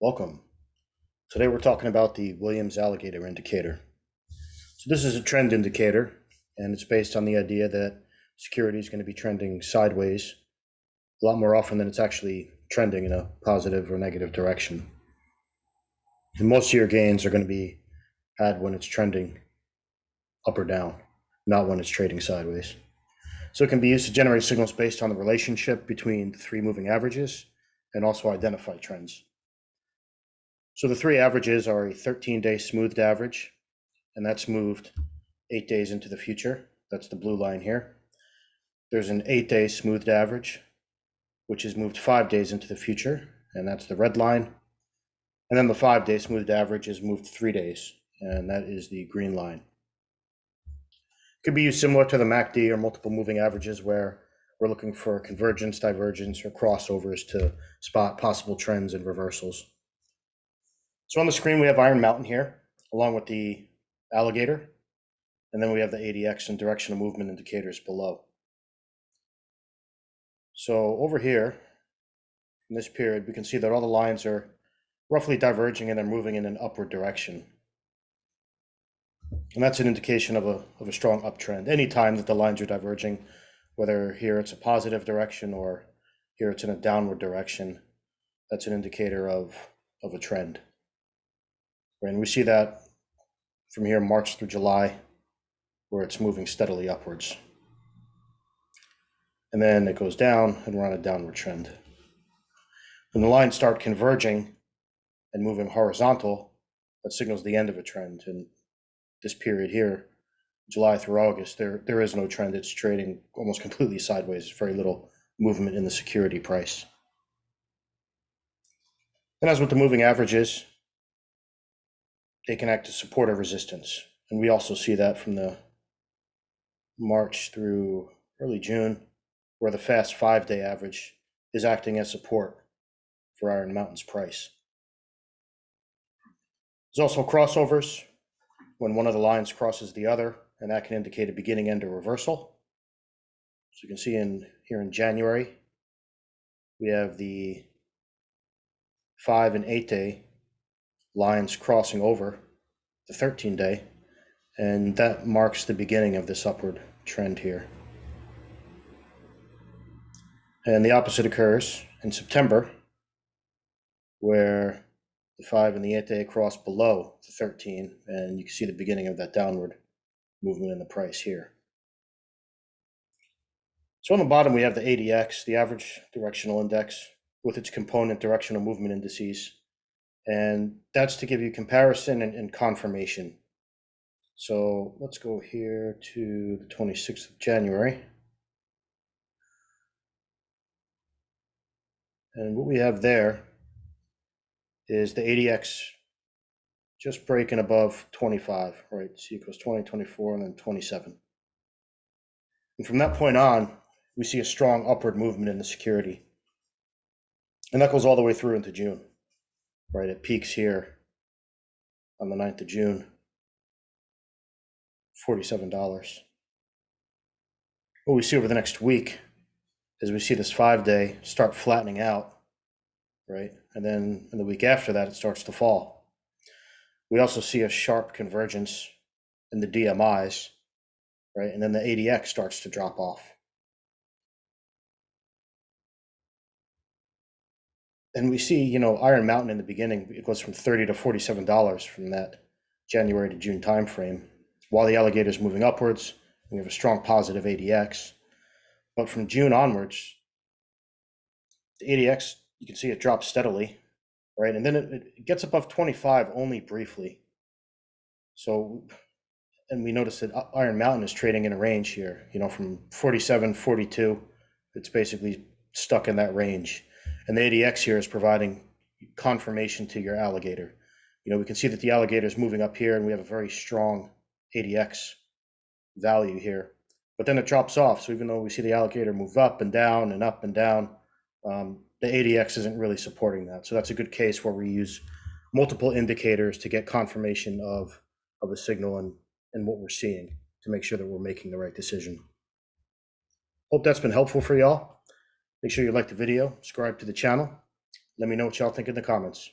Welcome. Today we're talking about the Williams Alligator indicator. So this is a trend indicator, and it's based on the idea that security is going to be trending sideways a lot more often than it's actually trending in a positive or negative direction. And most of your gains are going to be had when it's trending up or down, not when it's trading sideways. So it can be used to generate signals based on the relationship between the three moving averages and also identify trends. So the three averages are a 13-day smoothed average, and that's moved 8 days into the future. That's the blue line here. There's an 8-day smoothed average, which is moved 5 days into the future, and that's the red line. And then the 5-day smoothed average is moved 3 days, and that is the green line. It could be used similar to the MACD or multiple moving averages, where we're looking for convergence, divergence, or crossovers to spot possible trends and reversals. So on the screen, we have Iron Mountain here, along with the alligator, and then we have the ADX and directional movement indicators below. So over here, in this period, we can see that all the lines are roughly diverging and they're moving in an upward direction. And that's an indication of a strong uptrend. Anytime that the lines are diverging, whether here it's a positive direction or here it's in a downward direction, that's an indicator of a trend. And we see that from here, March through July, where it's moving steadily upwards. And then it goes down and we're on a downward trend. When the lines start converging and moving horizontal, that signals the end of a trend. And this period here, July through August, there is no trend. It's trading almost completely sideways, very little movement in the security price. And as with the moving averages, they can act as support or resistance. And we also see that from the March through early June, where the fast 5-day average is acting as support for Iron Mountain's price. There's also crossovers, when one of the lines crosses the other, and that can indicate a beginning, end, or reversal. So you can see here in January, we have the 5 and 8-day lines crossing over the 13-day, and that marks the beginning of this upward trend here. And the opposite occurs in September, where the 5 and the 8-day cross below the 13, and you can see the beginning of that downward movement in the price here. So on the bottom, we have the ADX, the average directional index, with its component directional movement indices. And that's to give you comparison and confirmation. So let's go here to the 26th of January. And what we have there is the ADX just breaking above 25, right? C equals 20, 24, and then 27. And from that point on, we see a strong upward movement in the security. And that goes all the way through into June, right? It peaks here on the 9th of June, $47. What we see over the next week is we see this 5-day start flattening out, right? And then in the week after that, it starts to fall. We also see a sharp convergence in the DMIs, right? And then the ADX starts to drop off. And we see, Iron Mountain in the beginning, it goes from $30 to $47 from that January to June timeframe. While the alligator is moving upwards, we have a strong positive ADX. But from June onwards, the ADX, you can see it drops steadily, right? And then it gets above 25 only briefly. So, and we notice that Iron Mountain is trading in a range here, from 47, 42. It's basically stuck in that range. And the ADX here is providing confirmation to your alligator. We can see that the alligator is moving up here, and we have a very strong ADX value here. But then it drops off. So even though we see the alligator move up and down and up and down, the ADX isn't really supporting that. So that's a good case where we use multiple indicators to get confirmation of a signal and what we're seeing to make sure that we're making the right decision. Hope that's been helpful for y'all. Make sure you like the video, subscribe to the channel. Let me know what y'all think in the comments.